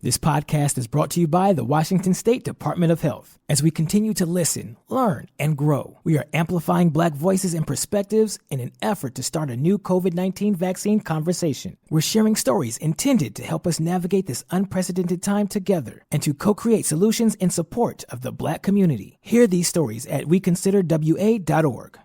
This podcast is brought to you by the Washington State Department of Health. As we continue to listen, learn, and grow, we are amplifying Black voices and perspectives in an effort to start a new COVID-19 vaccine conversation. We're sharing stories intended to help us navigate this unprecedented time together and to co-create solutions in support of the Black community. Hear these stories at weconsiderwa.org.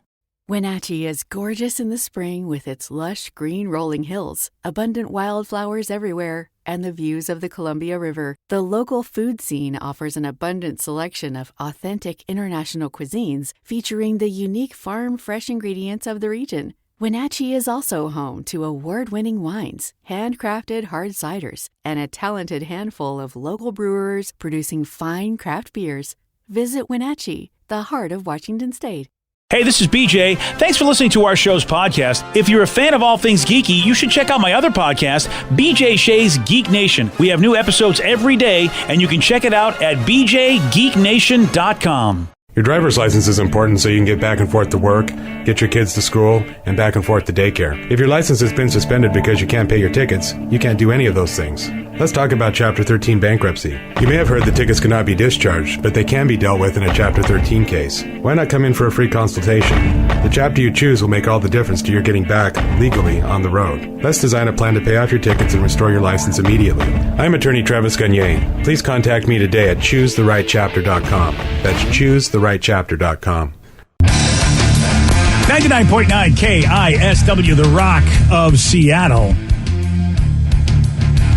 Wenatchee is gorgeous in the spring with its lush green rolling hills, abundant wildflowers everywhere, and the views of the Columbia River. The local food scene offers an abundant selection of authentic international cuisines featuring the unique farm-fresh ingredients of the region. Wenatchee is also home to award-winning wines, handcrafted hard ciders, and a talented handful of local brewers producing fine craft beers. Visit Wenatchee, the heart of Washington State. Hey, this is BJ. Thanks for listening to our show's podcast. If you're a fan of all things geeky, you should check out my other podcast, BJ Shea's Geek Nation. We have new episodes every day, and you can check it out at bjgeeknation.com. Your driver's license is important so you can get back and forth to work, get your kids to school, and back and forth to daycare. If your license has been suspended because you can't pay your tickets, you can't do any of those things. Let's talk about Chapter 13 bankruptcy. You may have heard that tickets cannot be discharged, but they can be dealt with in a Chapter 13 case. Why not come in for a free consultation? The chapter you choose will make all the difference to your getting back legally on the road. Let's design a plan to pay off your tickets and restore your license immediately. I'm attorney Travis Gagne. Please contact me today at choosetherightchapter.com. That's choosetherightchapter.com. 99.9 KISW, the Rock of Seattle.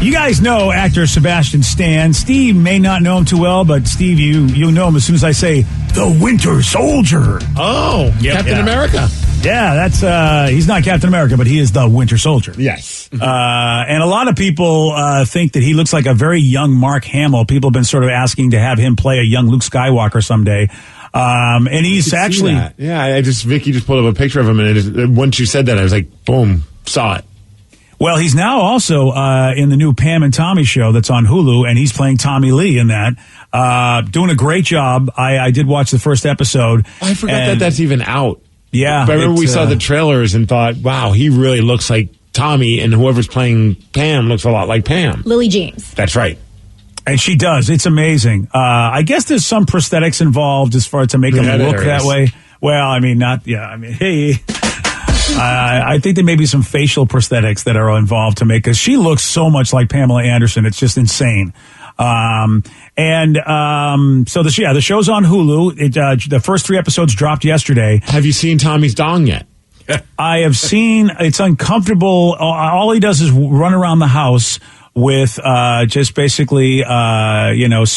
You guys know actor Sebastian Stan. Steve may not know him too well, but Steve, you know him as soon as I say the Winter Soldier. Oh, yep, Captain America. Yeah, that's he's not Captain America, but he is the Winter Soldier. Yes. And a lot of people think that he looks like a very young Mark Hamill. People have been sort of asking to have him play a young Luke Skywalker someday. And he's actually... Yeah, Vicky just pulled up a picture of him, and once you said that, I was like, boom, saw it. Well, he's now also in the new Pam and Tommy show that's on Hulu, and he's playing Tommy Lee in that. Doing a great job. I did watch the first episode. I forgot that that's even out. Yeah. But I remember we saw the trailers and thought, wow, he really looks like Tommy, and whoever's playing Pam looks a lot like Pam. Lily James. That's right. And she does. It's amazing. I guess there's some prosthetics involved as far to make him look that way. Well, I mean, hey... I think there may be some facial prosthetics that are involved to make, because she looks so much like Pamela Anderson. It's just insane. So the show's on Hulu. The first 3 episodes dropped yesterday. Have you seen Tommy's dong yet? I have seen. It's uncomfortable. All he does is run around the house with just basically it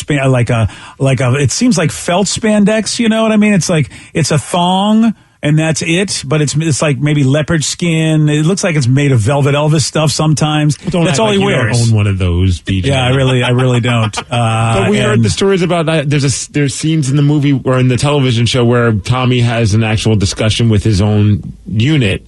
seems like felt spandex. You know what I mean? It's like it's a thong. And that's it, but it's like maybe leopard skin. It looks like it's made of Velvet Elvis stuff sometimes. That's all he wears. You don't own one of those, BJ. Yeah, I really don't. But we heard the stories about that. There's scenes in the movie or in the television show where Tommy has an actual discussion with his own unit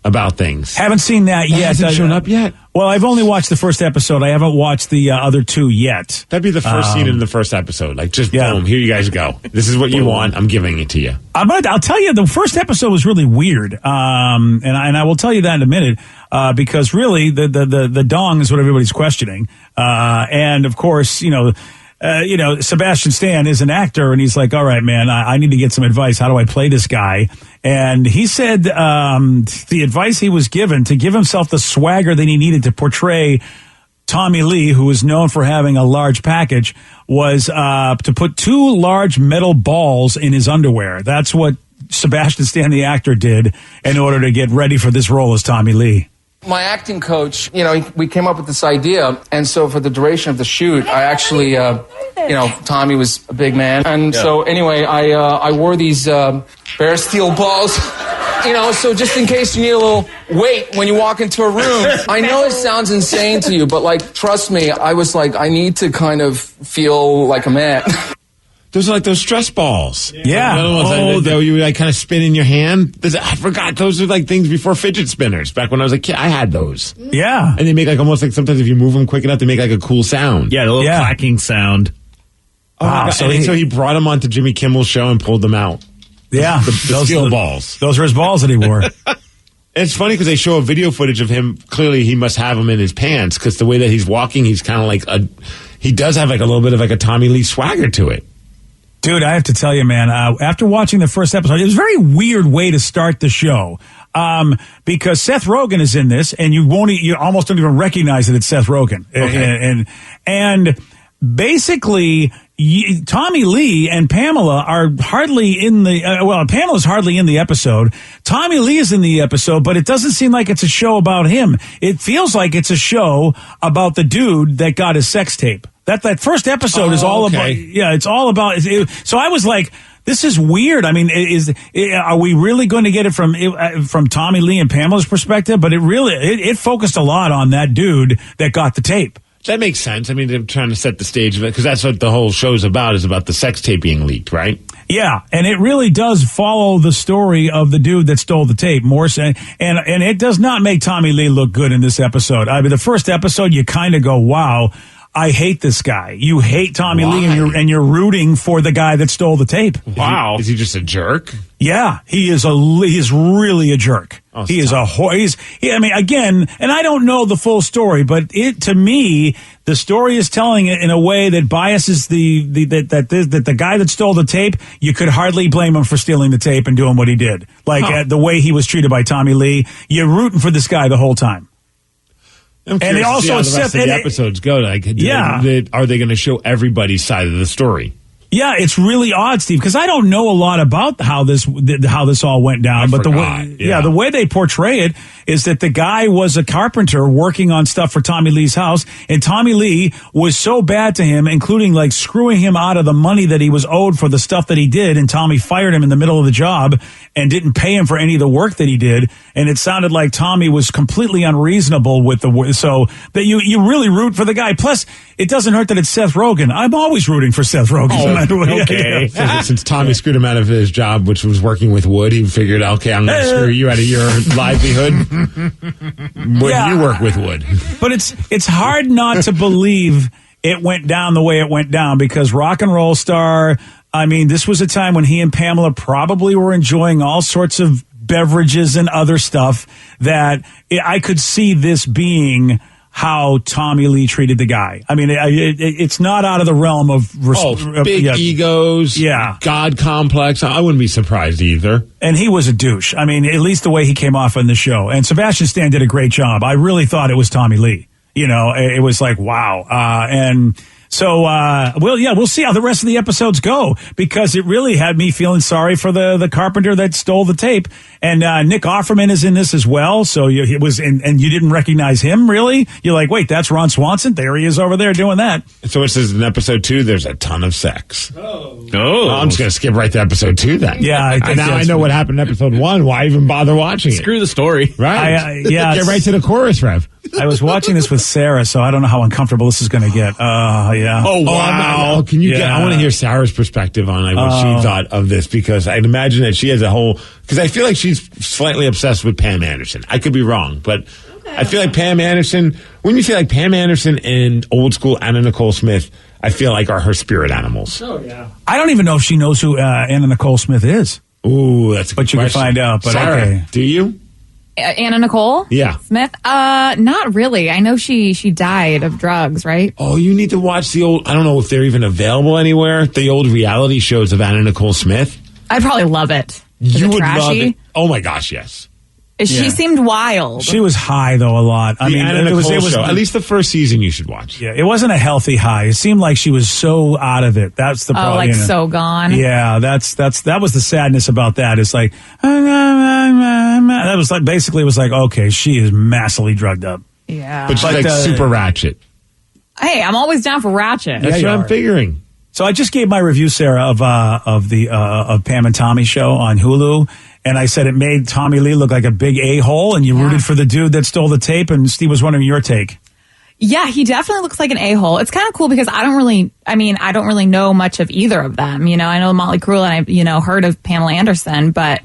about things. Haven't seen that yet. Hasn't shown up yet. Well, I've only watched the first episode. I haven't watched the other 2 yet. That'd be the first scene in the first episode. Like, just boom, here you guys go. This is what you want. I'm giving it to you. I'll tell you, the first episode was really weird. And I will tell you that in a minute, because really the dong is what everybody's questioning. And of course, Sebastian Stan is an actor, and he's like, all right, man, I need to get some advice. How do I play this guy? And he said the advice he was given to give himself the swagger that he needed to portray Tommy Lee, who is known for having a large package, was to put 2 large metal balls in his underwear. That's what Sebastian Stan, the actor, did in order to get ready for this role as Tommy Lee. My acting coach, we came up with this idea, and so for the duration of the shoot, I actually, Tommy was a big man, and so anyway, I wore these bare steel balls, so just in case you need a little weight when you walk into a room. I know it sounds insane to you, but trust me, I was like, I need to kind of feel like a man. Those are like those stress balls. Yeah. That you kind of spin in your hand. I forgot. Those are like things before fidget spinners. Back when I was a kid, I had those. Yeah. And they make almost like sometimes if you move them quick enough, they make a cool sound. Yeah, the little clacking sound. Oh, wow. So he brought them onto Jimmy Kimmel's show and pulled them out. Yeah. The steel balls. Those are his balls that he wore. It's funny because they show a video footage of him. Clearly, he must have him in his pants because the way that he's walking, he's kind of like he does have like a little bit of like a Tommy Lee swagger to it. Dude, I have to tell you, man, after watching the first episode, it was a very weird way to start the show. Because Seth Rogen is in this, and you almost don't even recognize that it's Seth Rogen. Okay. And basically, Tommy Lee and Pamela are hardly in the, Pamela's hardly in the episode. Tommy Lee is in the episode, but it doesn't seem like it's a show about him. It feels like it's a show about the dude that got his sex tape. That first episode is all about, it's all about, so I was like, this is weird. I mean, are we really going to get it from Tommy Lee and Pamela's perspective? But it focused a lot on that dude that got the tape. That makes sense. I mean, they're trying to set the stage of it because that's what the whole show's about, is about the sex tape being leaked, right? Yeah, and it really does follow the story of the dude that stole the tape. More so, and it does not make Tommy Lee look good in this episode. I mean, the first episode, you kind of go, wow, I hate this guy. You hate Tommy Lee, and you're rooting for the guy that stole the tape. Wow. Is he just a jerk? Yeah, he is really a jerk. Oh, he is I mean, again, and I don't know the full story, but to me, the story is telling it in a way that biases the guy that stole the tape. You could hardly blame him for stealing the tape and doing what he did. Like the way he was treated by Tommy Lee. You're rooting for this guy the whole time. And they also the rest of the episodes go. Like, are they going to show everybody's side of the story? Yeah, it's really odd, Steve, because I don't know a lot about how this all went down. The way they portray it is that the guy was a carpenter working on stuff for Tommy Lee's house, and Tommy Lee was so bad to him, including like screwing him out of the money that he was owed for the stuff that he did, and Tommy fired him in the middle of the job and didn't pay him for any of the work that he did, and it sounded like Tommy was completely unreasonable with so that you really root for the guy. Plus, it doesn't hurt that it's Seth Rogen. I'm always rooting for Seth Rogen. Okay. Since Tommy screwed him out of his job, which was working with wood, he figured, okay, I'm going to screw you out of your livelihood when you work with wood. But it's hard not to believe it went down the way it went down, because rock and roll star, I mean, this was a time when he and Pamela probably were enjoying all sorts of beverages and other stuff that I could see this being how Tommy Lee treated the guy. I mean, it's not out of the realm of big egos, God complex. I wouldn't be surprised either. And he was a douche. I mean, at least the way he came off on the show. And Sebastian Stan did a great job. I really thought it was Tommy Lee. You know, it was like, wow. And so, we'll see how the rest of the episodes go, because it really had me feeling sorry for the carpenter that stole the tape. And Nick Offerman is in this as well. So and you didn't recognize him, really? You're like, wait, that's Ron Swanson? There he is over there doing that. So it says in episode 2, there's a ton of sex. Oh, I'm just going to skip right to episode 2 then. Yeah. I know what happened in episode 1. Why even bother watching it? Screw the story. Right. Get right to the chorus, Rev. I was watching this with Sarah, so I don't know how uncomfortable this is going to get. Yeah. Oh, wow. Can you I want to hear Sarah's perspective on what she thought of this, because I'd imagine that she has a whole, because I feel like she's slightly obsessed with Pam Anderson. I could be wrong, but I feel like Pam Anderson, when you feel like Pam Anderson and old school Anna Nicole Smith, I feel like are her spirit animals. Oh, yeah. I don't even know if she knows who Anna Nicole Smith is. Ooh, that's a good But you question. can find out. But Sarah, okay. Do you? Anna Nicole? Yeah. Smith? Not really. I know she died of drugs, right? Oh, you need to watch the old, I don't know if they're even available anywhere, the old reality shows of Anna Nicole Smith. I'd probably love it. You would love it. Oh my gosh, yes. She seemed wild. She was high, though, a lot. I mean, Anna Nicole show. At least the first season you should watch. Yeah, it wasn't a healthy high. It seemed like she was so out of it. That's the problem. Oh, like so gone. Yeah, that was the sadness about that. It's like, that was like, basically it was like, okay, she is massively drugged up. Yeah. But she's like super ratchet. Hey, I'm always down for ratchet. That's what I'm figuring. So I just gave my review, Sarah, of Pam and Tommy show on Hulu, and I said it made Tommy Lee look like a big a-hole, and you rooted for the dude that stole the tape. And Steve was wondering your take. Yeah, he definitely looks like an a-hole. It's kind of cool because I don't really know much of either of them. You know, I know Motley Crue, and I've heard of Pamela Anderson, but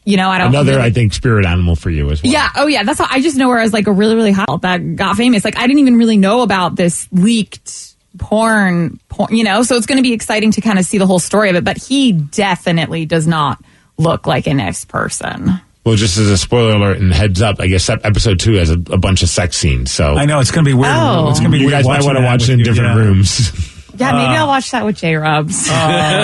I don't. Another, I think, spirit animal for you as well. Yeah. Oh, yeah. That's how I just know her as like a really, really hot that got famous. Like I didn't even really know about this leaked porn, so it's going to be exciting to kind of see the whole story of it. But he definitely does not look like a nice person. Well, just as a spoiler alert and heads up, I guess episode 2 has a bunch of sex scenes. So I know it's going to be weird. Oh. It's going to be you weird guys might want to watch it in different rooms. Yeah, maybe I'll watch that with J-Rubs. I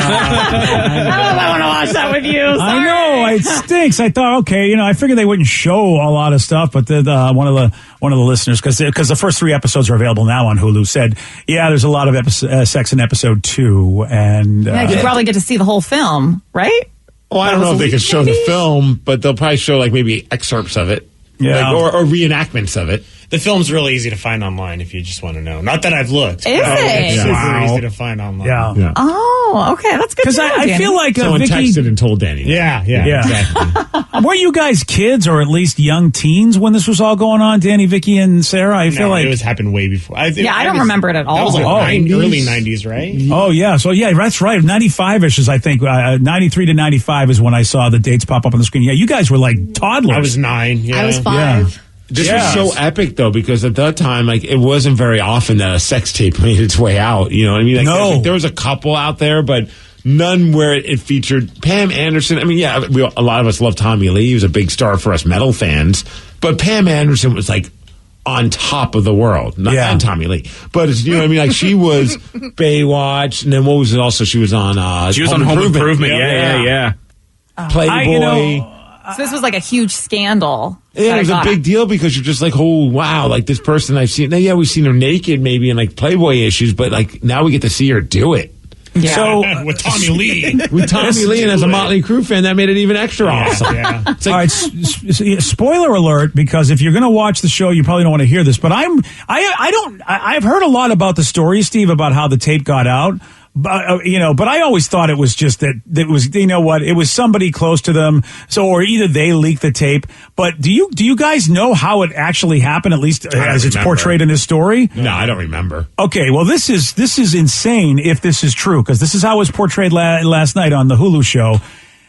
don't know if I want to watch that with you. Sorry. I know it stinks. I thought, okay, I figured they wouldn't show a lot of stuff, but one of the listeners, because the first 3 episodes are available now on Hulu, said, yeah, there's a lot of sex in episode 2, and yeah, you probably get to see the whole film, right? Well, I don't know if they could show the film, but they'll probably show like maybe excerpts of it, or reenactments of it. The film's really easy to find online if you just want to know. Not that I've looked. Is it? It's super easy to find online. Yeah. Oh, okay. That's good. Because I feel like someone Vicky texted and told Danny. Yeah. Exactly. Were you guys kids or at least young teens when this was all going on, Danny, Vicky, and Sarah? I feel like it was happened way before. I don't remember it at all. That was like Oh. early 90s, right? Oh, yeah. So, yeah, that's right. 95-ish is, I think, 93 to 95 is when I saw the dates pop up on the screen. Yeah, you guys were like toddlers. I was 9. Yeah. I was 5. Yeah. This was so epic, though, because at that time, like, it wasn't very often that a sex tape made its way out. You know what I mean? Like, No. there was a couple out there, but none where it featured Pam Anderson. I mean, yeah, a lot of us love Tommy Lee. He was a big star for us metal fans. But Pam Anderson was, like, on top of the world. Not Tommy Lee. But, you know what I mean? Like, she was Baywatch. And then what was it also? She was on Home Improvement. Yeah. Playboy. So this was like a huge scandal. Yeah, it was a big deal because you're just like, oh, wow, like this person I've seen. Now, yeah, we've seen her naked maybe in like Playboy issues, but like now we get to see her do it. Yeah. So with Tommy Lee. With Tommy Lee, and as a Motley Crue fan, that made it even extra awesome. Yeah. It's all like, right, spoiler alert, because if you're going to watch the show, you probably don't want to hear this, but I've heard a lot about the story, Steve, about how the tape got out. But, but I always thought it was just that it was, it was somebody close to them. So, or either they leaked the tape. But do you guys know how it actually happened, at least as it's portrayed in this story? no, I don't remember. Okay, well, this is insane if this is true, because this is how it was portrayed last night on the Hulu show.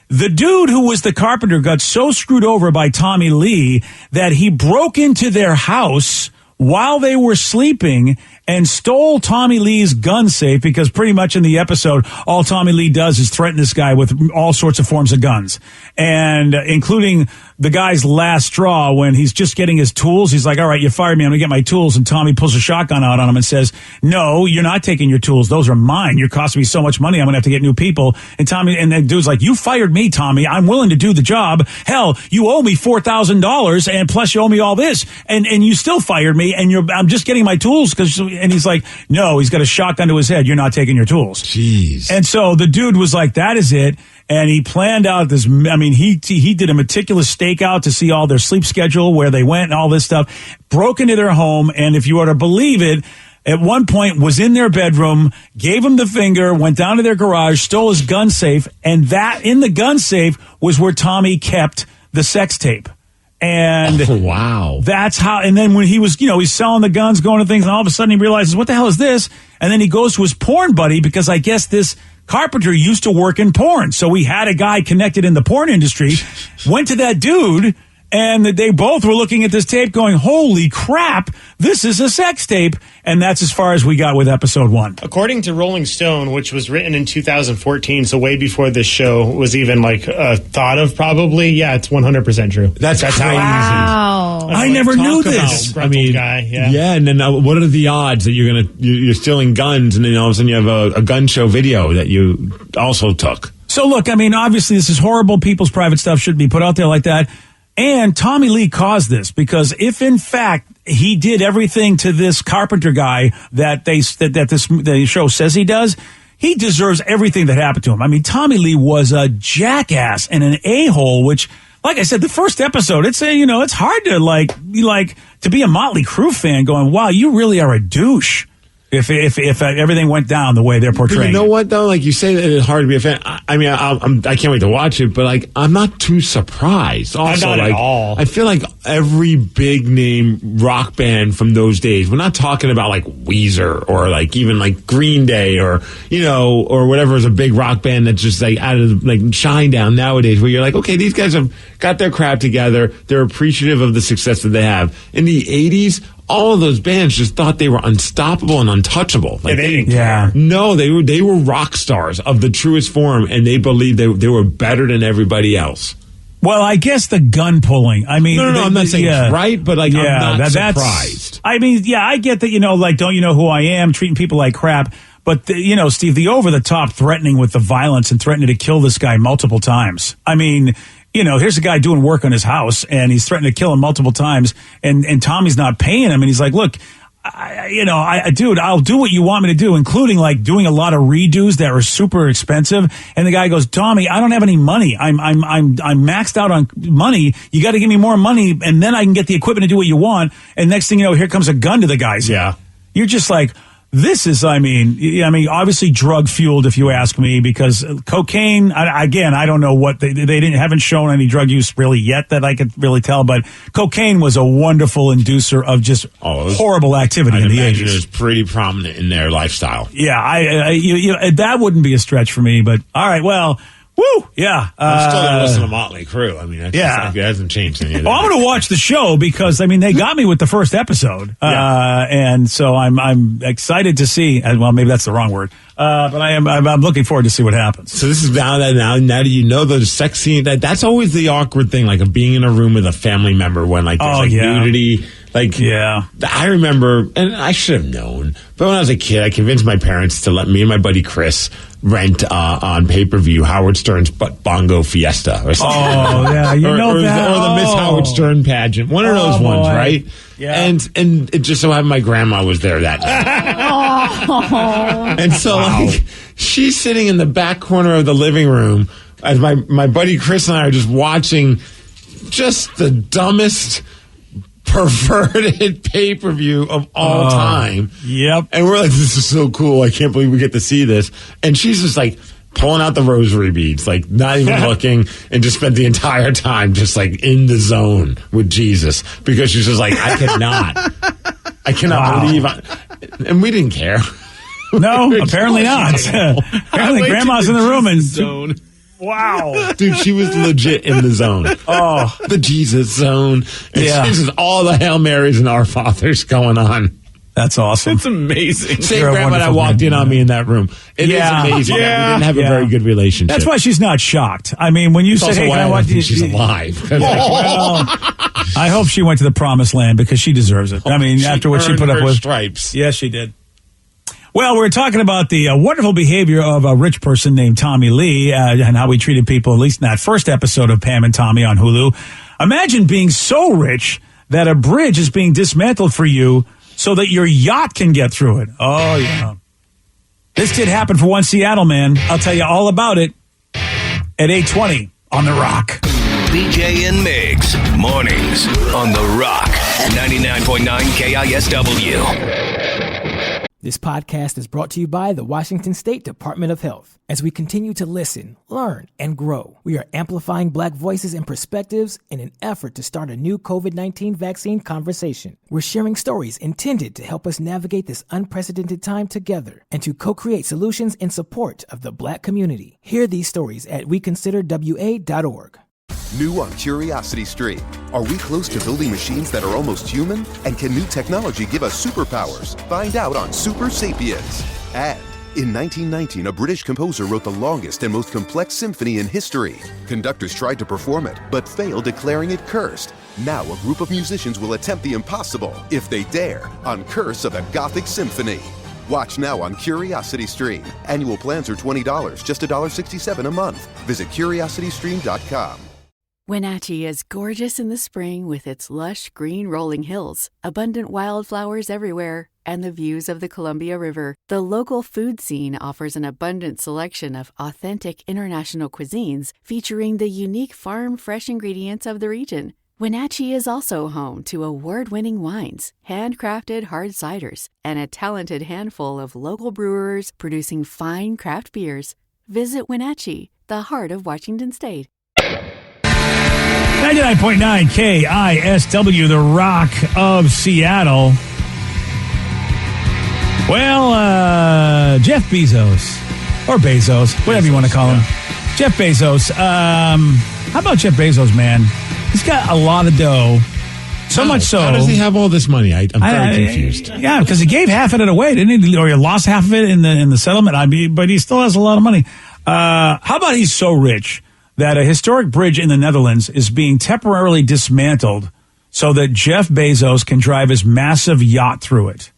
The dude who was the carpenter got so screwed over by Tommy Lee that he broke into their house while they were sleeping and stole Tommy Lee's gun safe, because pretty much in the episode, all Tommy Lee does is threaten this guy with all sorts of forms of guns, and including the guy's last straw when he's just getting his tools. He's like, all right, you fired me. I'm going to get my tools. And Tommy pulls a shotgun out on him and says, no, you're not taking your tools. Those are mine. You're costing me so much money. I'm going to have to get new people. And the dude's like, you fired me, Tommy. I'm willing to do the job. Hell, you owe me $4,000 and plus you owe me all this. And you still fired me, and I'm just getting my tools and he's like, no, he's got a shotgun to his head. You're not taking your tools. Jeez. And so the dude was like, that is it. And he planned out this. I mean, he did a meticulous stakeout to see all their sleep schedule, where they went, and all this stuff. Broke into their home, and if you were to believe it, at one point was in their bedroom, gave him the finger, went down to their garage, stole his gun safe, and that in the gun safe was where Tommy kept the sex tape. And wow, that's how. And then when he was, he's selling the guns, going to things, and all of a sudden he realizes, what the hell is this? And then he goes to his porn buddy, because I guess this carpenter used to work in porn. So he had a guy connected in the porn industry, went to that dude, and they both were looking at this tape going, holy crap, this is a sex tape. And that's as far as we got with episode 1. According to Rolling Stone, which was written in 2014, so way before this show was even thought of, probably, yeah, it's 100% true. That's crazy. Wow. I never knew this. I mean, guy, yeah. And then what are the odds that you're stealing guns, and then all of a sudden you have a gun show video that you also took? So look, I mean, obviously this is horrible. People's private stuff shouldn't be put out there like that. And Tommy Lee caused this, because if in fact he did everything to this carpenter guy that the show says he does, he deserves everything that happened to him. I mean, Tommy Lee was a jackass and an a-hole, which, like I said, the first episode, it's hard to to be a Motley Crue fan going, wow, you really are a douche. If everything went down the way they're portraying. But you know what, though? Like, you say that it's hard to be a fan. I mean, I can't wait to watch it, but I'm not too surprised. Also, I'm not at all. I feel like every big name rock band from those days, we're not talking about Weezer or even Green Day or or whatever is a big rock band that's just out of Shinedown nowadays, where you're like, okay, these guys have got their crap together. They're appreciative of the success that they have. In the 80s, all of those bands just thought they were unstoppable and untouchable. They didn't care. No, they were rock stars of the truest form, and they believed they were better than everybody else. Well, I guess the gun pulling. I mean, no, I'm not saying it's right, but like, I'm not surprised. I mean, yeah, I get that, like, don't you know who I am? Treating people like crap. But, Steve, the over-the-top threatening with the violence and threatening to kill this guy multiple times. I mean, here's a guy doing work on his house, and he's threatening to kill him multiple times, and Tommy's not paying him, and he's like, look, dude, I'll do what you want me to do, including like doing a lot of redos that are super expensive. And the guy goes, Tommy, I don't have any money. I'm maxed out on money. You got to give me more money, and then I can get the equipment to do what you want. And next thing you know, here comes a gun to the guy's head. Yeah. You're just like, this is, I mean, obviously drug fueled, if you ask me, because cocaine, I don't know what they haven't shown any drug use really yet that I could really tell, but cocaine was a wonderful inducer of just horrible activity in the 80s. It was pretty prominent in their lifestyle. Yeah, that wouldn't be a stretch for me, but all right, well, woo, yeah. I'm still going to listen to Motley Crue. I mean, it hasn't changed any of that. Well, I'm going to watch the show because, I mean, they got me with the first episode. And so I'm excited to see, well, maybe that's the wrong word. But I'm looking forward to see what happens. So this is now that you know the sex scene, that's always the awkward thing, like being in a room with a family member when like there's nudity. Like, I remember, and I should have known, but when I was a kid, I convinced my parents to let me and my buddy Chris rent on pay-per-view Howard Stern's Bongo Fiesta or something. Oh, yeah, you know that. Or the Miss Howard Stern pageant. One of those ones, right? Yeah. And it just so happened my grandma was there that night. And so, like, she's sitting in the back corner of the living room as my buddy Chris and I are just watching just the dumbest perverted pay-per-view of all time. Yep. And we're like, this is so cool. I can't believe we get to see this. And she's just like pulling out the rosary beads, like not even looking, and just spent the entire time just like in the zone with Jesus, because she's just like, I cannot believe and we didn't care. No, apparently not. Apparently grandma's in the room and zone. Wow. Dude, she was legit in the zone. Oh, the Jesus zone. And she's just all the Hail Marys and Our Fathers going on. That's awesome. It's amazing. Same grandma that walked in on me in that room. It is amazing. Yeah. We didn't have a very good relationship. That's why she's not shocked. I mean, when you say, hey, can I watch you? She's alive. Well, I hope she went to the promised land because she deserves it. I mean, after what she put up with. Stripes. Yes, she did. Well, we're talking about the wonderful behavior of a rich person named Tommy Lee and how he treated people, at least in that first episode of Pam and Tommy on Hulu. Imagine being so rich that a bridge is being dismantled for you so that your yacht can get through it. Oh, yeah. This did happen for one Seattle man. I'll tell you all about it at 8:20 on The Rock. BJ and Migs, mornings on The Rock, 99.9 KISW. This podcast is brought to you by the Washington State Department of Health. As we continue to listen, learn, and grow, we are amplifying Black voices and perspectives in an effort to start a new COVID-19 vaccine conversation. We're sharing stories intended to help us navigate this unprecedented time together and to co-create solutions in support of the Black community. Hear these stories at weconsiderwa.org. New on Curiosity Stream. Are we close to building machines that are almost human? And can new technology give us superpowers? Find out on Super Sapiens. And in 1919, a British composer wrote the longest and most complex symphony in history. Conductors tried to perform it, but failed, declaring it cursed. Now a group of musicians will attempt the impossible, if they dare, on Curse of the Gothic Symphony. Watch now on Curiosity Stream. Annual plans are $20, just $1.67 a month. Visit curiositystream.com. Wenatchee is gorgeous in the spring with its lush green rolling hills, abundant wildflowers everywhere, and the views of the Columbia River. The local food scene offers an abundant selection of authentic international cuisines featuring the unique farm-fresh ingredients of the region. Wenatchee is also home to award-winning wines, handcrafted hard ciders, and a talented handful of local brewers producing fine craft beers. Visit Wenatchee, the heart of Washington State. 99.9 KISW, the Rock of Seattle. Well, Jeff Bezos, or Bezos, whatever you want to call him. Jeff Bezos. How about Jeff Bezos, man? He's got a lot of dough. So much so. How does he have all this money? I'm very confused. Yeah, because he gave half of it away, didn't he? Or he lost half of it in the settlement. But he still has a lot of money. How about he's so rich that a historic bridge in the Netherlands is being temporarily dismantled so that Jeff Bezos can drive his massive yacht through it.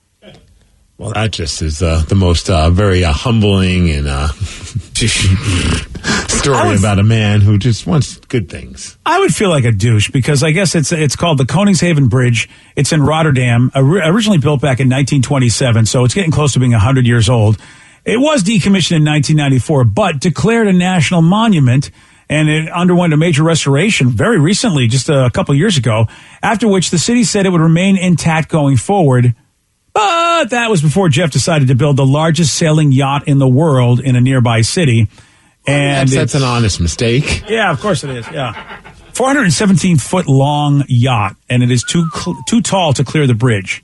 Well, that just is the most very humbling and story about a man who just wants good things. I would feel like a douche because I guess it's called the Koningshaven Bridge. It's in Rotterdam, originally built back in 1927, so it's getting close to being 100 years old. It was decommissioned in 1994, but declared a national monument, and it underwent a major restoration very recently, just a couple of years ago, after which the city said it would remain intact going forward. But that was before Jeff decided to build the largest sailing yacht in the world in a nearby city. And that's an honest mistake. Yeah, of course it is. Yeah. 417-foot long yacht, and it is too tall to clear the bridge.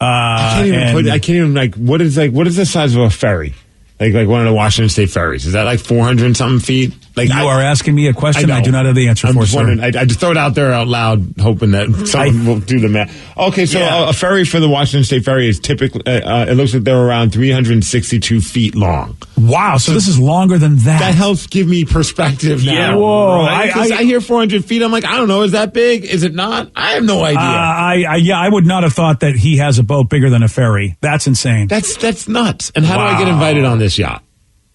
I can't even what is the size of a ferry? Like one of the Washington State ferries. Is that like 400 and something feet? Like you are asking me a question I do not have the answer for, sir. I just throw it out there out loud, hoping that someone will do the math. Okay, so a ferry for the Washington State ferry is typically, it looks like they're around 362 feet long. Wow, so this is longer than that. That helps give me perspective now. Yeah, whoa. Right? I hear 400 feet, I'm like, I don't know, is that big? Is it not? I have no idea. I would not have thought that he has a boat bigger than a ferry. That's insane. That's nuts. And how do I get invited on this yacht?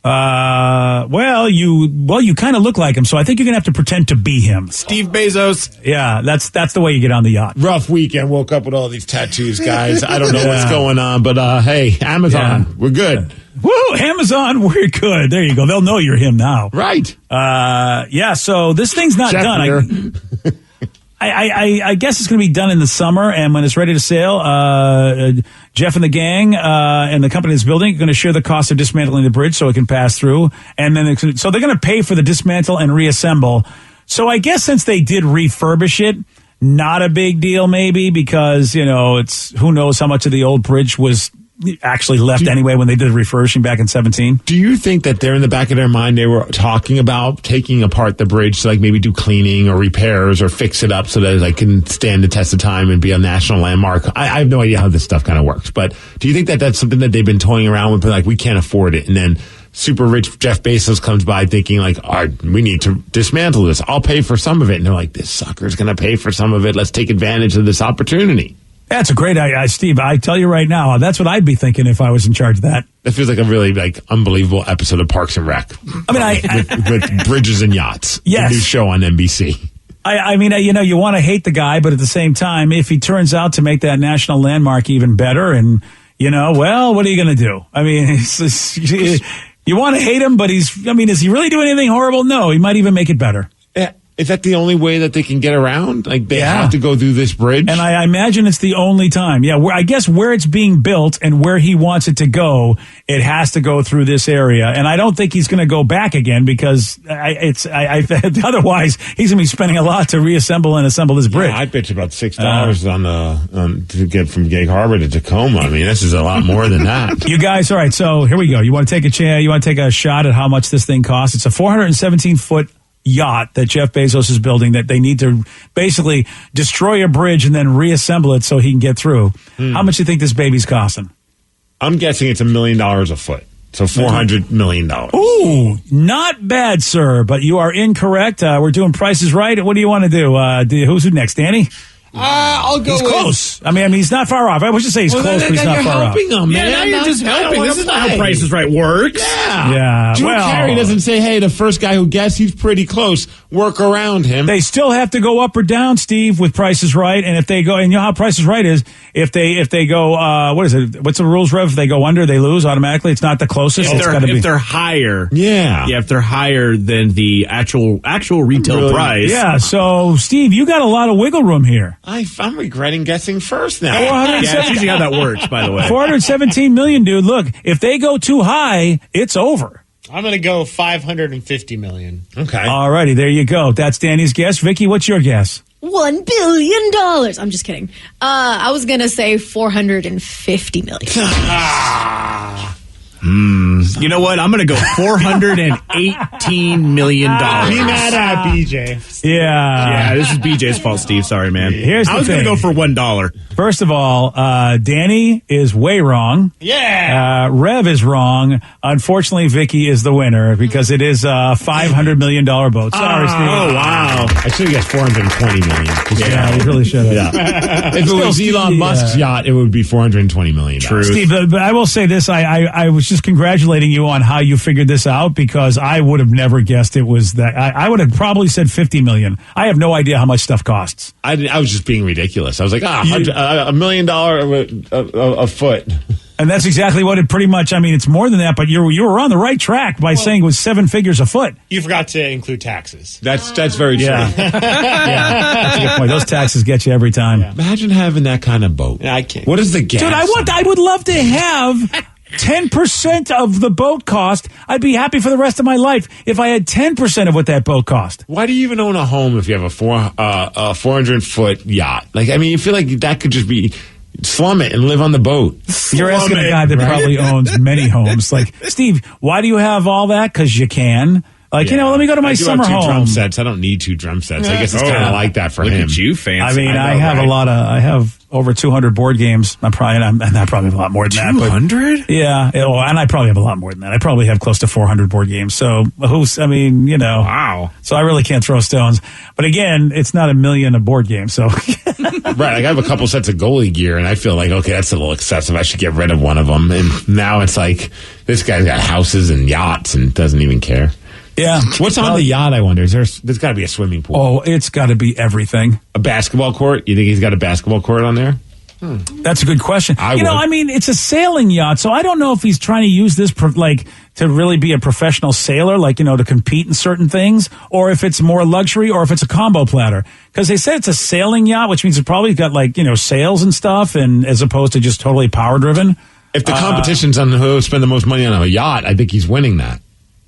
Well, you kind of look like him, so I think you're gonna have to pretend to be him. Steve Bezos. Yeah, that's the way you get on the yacht. Rough weekend. Woke up with all these tattoos, guys. I don't know what's going on, but hey, Amazon, we're good. Woo, Amazon, we're good. There you go. They'll know you're him now. Right. So this thing's not done. I guess it's going to be done in the summer, and when it's ready to sail, Jeff and the gang and the company that's building are going to share the cost of dismantling the bridge so it can pass through. And then so they're going to pay for the dismantle and reassemble. So I guess since they did refurbish it, not a big deal maybe because, it's who knows how much of the old bridge was actually left anyway when they did refurbishing back in 2017. Do you think that they're in the back of their mind they were talking about taking apart the bridge to maybe do cleaning or repairs or fix it up so that it can stand the test of time and be a national landmark? I have no idea how this stuff kind of works, but do you think that that's something that they've been toying around with, we can't afford it, and then super rich Jeff Bezos comes by thinking all right, we need to dismantle this, I'll pay for some of it, and they're like, this sucker's going to pay for some of it, let's take advantage of this opportunity? That's a great idea, Steve. I tell you right now, that's what I'd be thinking if I was in charge of that. That feels like a really unbelievable episode of Parks and Rec. With bridges and yachts. Yes, the new show on NBC. You want to hate the guy, but at the same time, if he turns out to make that national landmark even better, and what are you going to do? You want to hate him, but is he really doing anything horrible? No, he might even make it better. Yeah. Is that the only way that they can get around? They have to go through this bridge? And I imagine it's the only time. Yeah, I guess where it's being built and where he wants it to go, it has to go through this area. And I don't think he's going to go back again because otherwise he's going to be spending a lot to reassemble and assemble this bridge. Yeah, I bet you about $6 to get from Gig Harbor to Tacoma. This is a lot more than that. You guys, all right, so here we go. You want to take a shot at how much this thing costs? It's a 417-foot yacht that Jeff Bezos is building that they need to basically destroy a bridge and then reassemble it so he can get through. How much do you think this baby's costing? I'm guessing it's $1 million a foot. So $400 million. Ooh, not bad, sir, but you are incorrect. We're doing prices right. What do you want to do? Who's next, Danny? I'll go. He's close. He's not far off. I was just say he's close, but he's not far off. Him, man. Now you're just helping. This is not how Price is Right works. Yeah. Drew Carey doesn't say, hey, the first guy who guessed, he's pretty close. Work around him. They still have to go up or down, Steve, with Price is Right. And if they go, and you know how Price is Right is, if they go, what is it? What's the rules, Rev? If they go under, they lose automatically. It's not the closest. If they're higher. Yeah. Yeah, if they're higher than the actual retail price. Yeah. So, Steve, you got a lot of wiggle room here. I'm regretting guessing first now. Yeah, that's usually how that works, by the way. 417 million, dude. Look, if they go too high, it's over. I'm going to go $550 million. Okay. All righty, there you go. That's Danny's guess. Vicky, what's your guess? $1 billion. I'm just kidding. I was going to say $450 million. You know what? I'm going to go $418 million. Be mad at BJ. Yeah, this is BJ's fault, Steve. Sorry, man. I was going to go for $1. First of all, Danny is way wrong. Yeah. Rev is wrong. Unfortunately, Vicky is the winner because it is a $500 million boat. Sorry, Steve. Oh, wow. I should have guessed $420 million. Yeah, you really should have. Yeah. If it was Elon Musk's yacht, it would be $420 million. True. Steve, but I will say this. I was just congratulating you on how you figured this out because I would have never guessed it was that. I would have probably said $50 million. I have no idea how much stuff costs. I was just being ridiculous. I was like, $1 million a foot. And that's exactly what it pretty much, I mean, it's more than that, but you were on the right track by saying it was 7 figures a foot. You forgot to include taxes. That's very true. Yeah. That's a good point. Those taxes get you every time. Yeah. Imagine having that kind of boat. I can't. What is the gas? Dude, I would love to have 10% of the boat cost. I'd be happy for the rest of my life if I had 10% of what that boat cost. Why do you even own a home if you have a 400-foot yacht? Like, I mean, you feel like that could just be slum it and live on the boat. You're asking a guy that probably owns many homes. Like, Steve, why do you have all that? Because you can. Like, let me go to my summer home. Drum sets. I don't need 2 drum sets. I guess it's kind of like that for him. Look at you, fancy. I mean, I have over 200 board games. I probably have a lot more than 200? that. Yeah. And I probably have a lot more than that. I probably have close to 400 board games. So wow. So I really can't throw stones. But again, it's not $1 million a board game. So right. Like I have a couple sets of goalie gear and I feel like, okay, that's a little excessive. I should get rid of one of them. And now it's like, this guy's got houses and yachts and doesn't even care. Yeah. What's on the yacht, I wonder? There's got to be a swimming pool. Oh, it's got to be everything. A basketball court? You think he's got a basketball court on there? That's a good question. I mean, it's a sailing yacht, so I don't know if he's trying to use this to really be a professional sailor, to compete in certain things, or if it's more luxury, or if it's a combo platter. Because they said it's a sailing yacht, which means it probably got sails and stuff, and as opposed to just totally power driven. If the competition's on who will spend the most money on a yacht, I think he's winning that.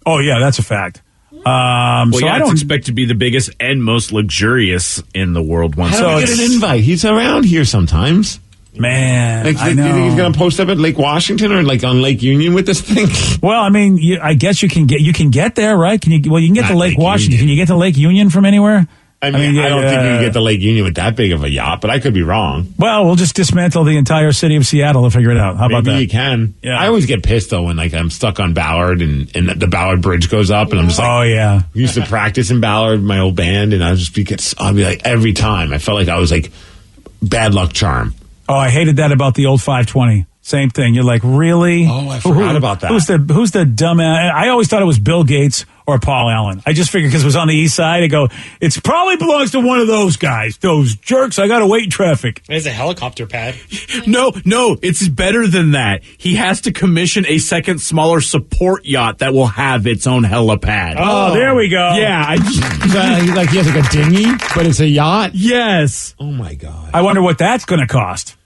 Oh, yeah, that's a fact. So I don't expect to be the biggest and most luxurious in the world. How do we get an invite? He's around here sometimes. Man, I know. Do you think he's going to post up at Lake Washington or on Lake Union with this thing? Well, I mean, I guess you can get there, right? You can get to Lake Washington. Union. Can you get to Lake Union from anywhere? I don't think you can get to Lake Union with that big of a yacht, but I could be wrong. Well, we'll just dismantle the entire city of Seattle and figure it out. How about that? Maybe you can. Yeah. I always get pissed, though, when I'm stuck on Ballard and the Ballard Bridge goes up, and I'm just like, oh, yeah. I used to practice in Ballard, my old band, and I'd be like, every time, I felt like I was like, bad luck charm. Oh, I hated that about the old 520. Same thing. You're like, really? Oh, I forgot about that. Who's the dumbass? I always thought it was Bill Gates or Paul Allen. I just figured because it was on the east side, I go, it probably belongs to one of those guys. Those jerks. I got to wait in traffic. There's a helicopter pad. No, it's better than that. He has to commission a second, smaller support yacht that will have its own helipad. Oh, there we go. Yeah. He has like a dinghy, but it's a yacht? Yes. Oh, my God. I wonder what that's going to cost.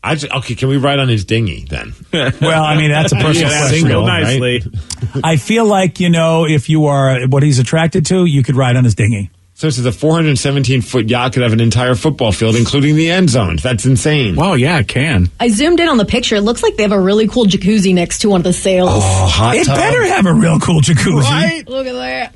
Okay, can we ride on his dinghy then? Well, I mean, that's a personal question. Real nicely. Right? I feel like, if you are what he's attracted to, you could ride on his dinghy. So this is a 417-foot yacht could have an entire football field, including the end zones. That's insane. Well, yeah, it can. I zoomed in on the picture. It looks like they have a really cool jacuzzi next to one of the sails. Oh, hot It tub. better have a real cool jacuzzi. Right? Look at that.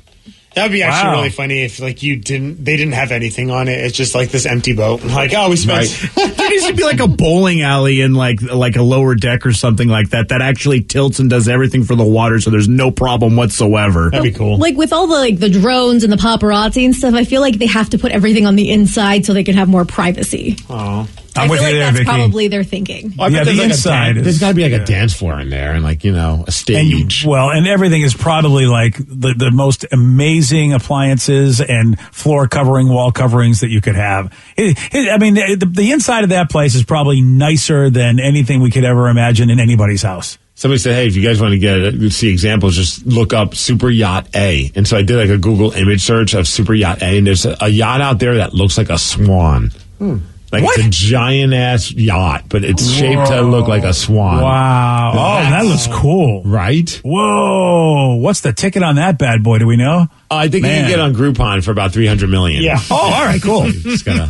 That would be actually really funny if they didn't have anything on it. It's just like this empty boat. Like, we spent. There needs to be like a bowling alley in like a lower deck or something like that actually tilts and does everything for the water, so there's no problem whatsoever. That'd be cool. Like with all the drones and the paparazzi and stuff, I feel like they have to put everything on the inside so they can have more privacy. Oh. I'm with you there, that's Vicky. probably their thinking. Well, yeah, the inside there's got to be like a dance floor in there and a stage. And everything is probably like the most amazing appliances and floor covering, wall coverings that you could have. The inside of that place is probably nicer than anything we could ever imagine in anybody's house. Somebody said, hey, if you guys want to see examples, just look up Super Yacht A. And so I did like a Google image search of Super Yacht A, and there's a yacht out there that looks like a swan. Like What? it's a giant ass yacht, but it's shaped to look like a swan. Wow. Oh, that looks cool. Right? Whoa. What's the ticket on that bad boy? Do we know? I think you Man. can get on Groupon for about $300 million. Yeah. Oh, all right, cool. Just gotta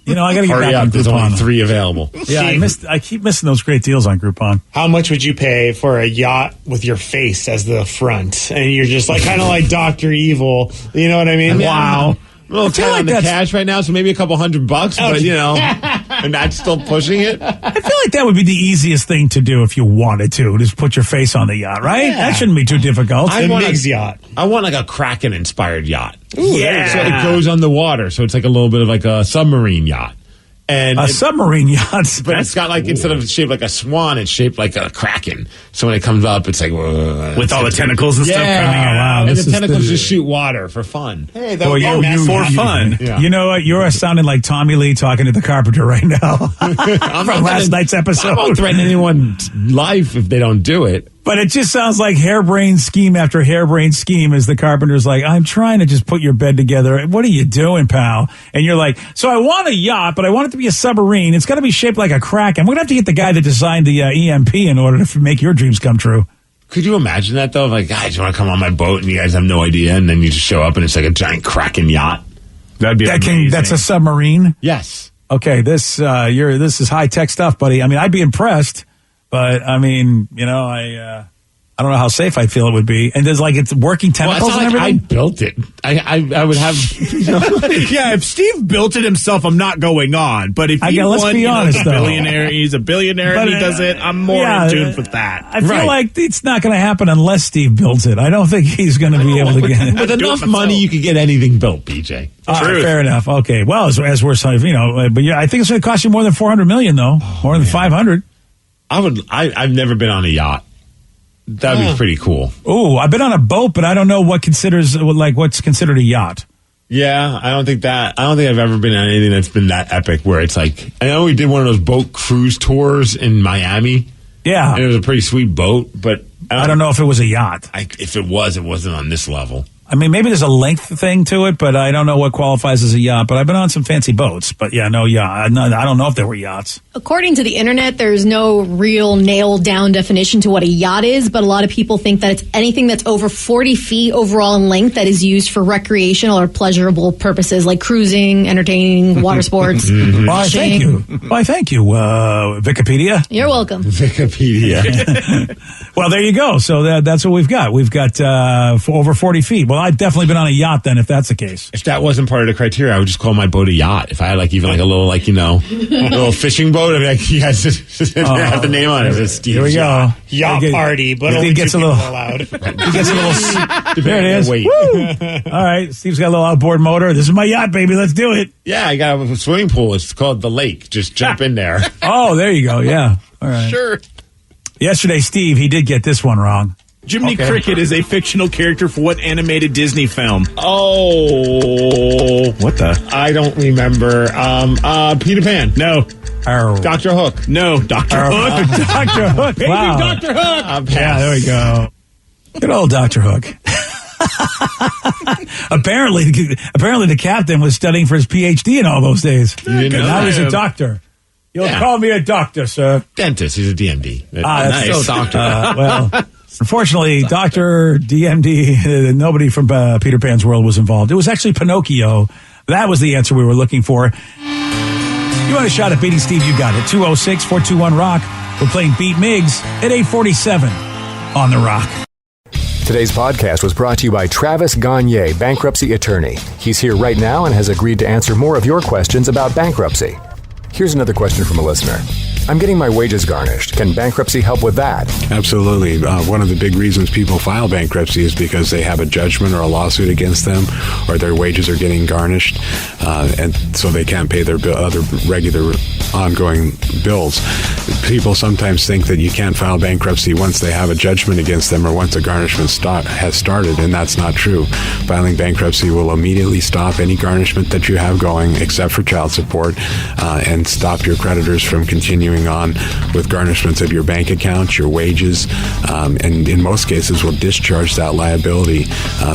You know, I got to get hurry back up. on There's only Groupon. 3 available. Yeah, I keep missing those great deals on Groupon. How much would you pay for a yacht with your face as the front? And you're just like kind of like Dr. Evil. You know what I mean? Wow. I'm a little feel tight like on the that's- cash right now, so maybe a couple $100, but you know, and that's still pushing it. I feel like that would be the easiest thing to do if you wanted to. Just put your face on the yacht, right? Yeah. That shouldn't be too difficult. The Migs yacht. I want like a Kraken-inspired yacht. Yeah. So it goes on the water, so it's like a little bit of like a submarine yacht. And A submarine yacht. but it's got like instead of shaped like a swan, it's shaped like a kraken. So when it comes up, it's like With all the tentacles and stuff coming out. Wow, and this the is tentacles the- just shoot water for fun. Hey, that Boy, would be you- For fun. Yeah. You know what? You're sounding like Tommy Lee talking to the carpenter right now I'm from not last night's I episode. won't threaten anyone's life if they don't do it. But it just sounds like harebrained scheme after harebrained scheme as the carpenter's like, I'm trying to just put your bed together. What are you doing, pal? And you're like, so I want a yacht, but I want it to be a submarine. It's got to be shaped like a kraken. We're going to have to get the guy that designed the EMP in order to make your dreams come true. Could you imagine that though? Like, guys, you want to come on my boat and you guys have no idea, and then you just show up and it's like a giant kraken yacht. That'd be amazing. That's a submarine? Yes. Okay, this is high-tech stuff, buddy. I mean, I'd be impressed, but I mean, you know, I don't know how safe I feel it would be. And there's like it's working Well, it's tentacles not and like I everything. built it. I would have. Yeah, if Steve built it himself, I'm not going on. But if he let's won, be honest, though. he's a billionaire But, and he does it, I'm more in tune with that. I feel Right. like it's not going to happen unless Steve builds it. I don't think he's going to be able to get it. With enough money, you could get anything built, BJ. All right, fair enough. Okay. Well, as we're saying, you know, but yeah, I think it's going to cost you more than $400 million, though. More than 500. I've never been on a yacht. That'd be pretty cool. Oh, I've been on a boat, but I don't know what's considered a yacht. Yeah, I don't think I've ever been on anything that's been that epic where it's like, I know we did one of those boat cruise tours in Miami. Yeah. And it was a pretty sweet boat, but I don't know if it was a yacht. If it wasn't on this level. I mean, maybe there's a length thing to it, but I don't know what qualifies as a yacht. But I've been on some fancy boats. But yeah, no yacht. I don't know if there were yachts. According to the internet, there's no real nailed down definition to what a yacht is, but a lot of people think that it's anything that's over 40 feet overall in length that is used for recreational or pleasurable purposes like cruising, entertaining, water sports. Why, thank you. Why, thank you, Wikipedia. You're welcome. Wikipedia. Well, there you go. So that's what we've got. We've got for over 40 feet. Well, I've definitely been on a yacht then, if that's the case. If that wasn't part of the criteria, I would just call my boat a yacht. If I had like even like a little like, you know, a little fishing boat, I'd be like, you guys just have the name on it. It's Steve's Here we go. Yacht party, but Steve only gets two a people little- allowed. He gets a little. There it is. Wait. Woo! All right, Steve's got a little outboard motor. This is my yacht, baby. Let's do it. Yeah, I got a swimming pool. It's called the lake. Just jump in there. Oh, there you go. Yeah. All right. Sure. Yesterday, Steve, he did get this one wrong. Jiminy Cricket is a fictional character for what animated Disney film? Oh. What the? I don't remember. Peter Pan. No. Dr. Hook. No. Dr. Hook. Dr. Hook. Wow. Dr. Hook. Yeah, there we go. Good old Dr. Hook. apparently, the captain was studying for his PhD in all those days. didn't know Now that? he's a doctor. You'll Yeah. call me a doctor, sir. Dentist. He's a DMD. That's Still a nice. doctor. Well, unfortunately, Dr. DMD, nobody from Peter Pan's world was involved. It was actually Pinocchio. That was the answer we were looking for. You want a shot at beating Steve? You got it. 206-421-ROCK. We're playing Beat Migs at 8:47 on The Rock. Today's podcast was brought to you by Travis Gagne, bankruptcy attorney. He's here right now and has agreed to answer more of your questions about bankruptcy. Here's another question from a listener. I'm getting my wages garnished. Can bankruptcy help with that? Absolutely. One of the big reasons people file bankruptcy is because they have a judgment or a lawsuit against them, or their wages are getting garnished, and so they can't pay their other regular ongoing bills. People sometimes think that you can't file bankruptcy once they have a judgment against them or once a garnishment has started, and that's not true. Filing bankruptcy will immediately stop any garnishment that you have going, except for child support, and stop your creditors from continuing continuing on with garnishments of your bank account, your wages, and in most cases will discharge that liability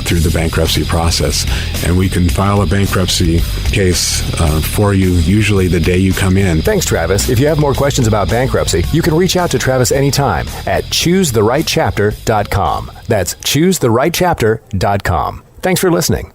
through the bankruptcy process. And we can file a bankruptcy case for you usually the day you come in. Thanks, Travis. If you have more questions about bankruptcy, you can reach out to Travis anytime at choosetherightchapter.com. That's choosetherightchapter.com. Thanks for listening.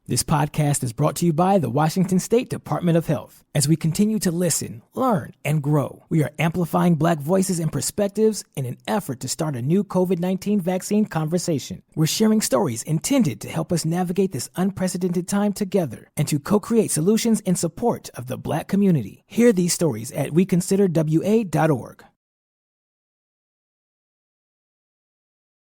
This podcast is brought to you by the Washington State Department of Health. As we continue to listen, learn, and grow, we are amplifying Black voices and perspectives in an effort to start a new COVID-19 vaccine conversation. We're sharing stories intended to help us navigate this unprecedented time together and to co-create solutions in support of the Black community. Hear these stories at weconsiderwa.org.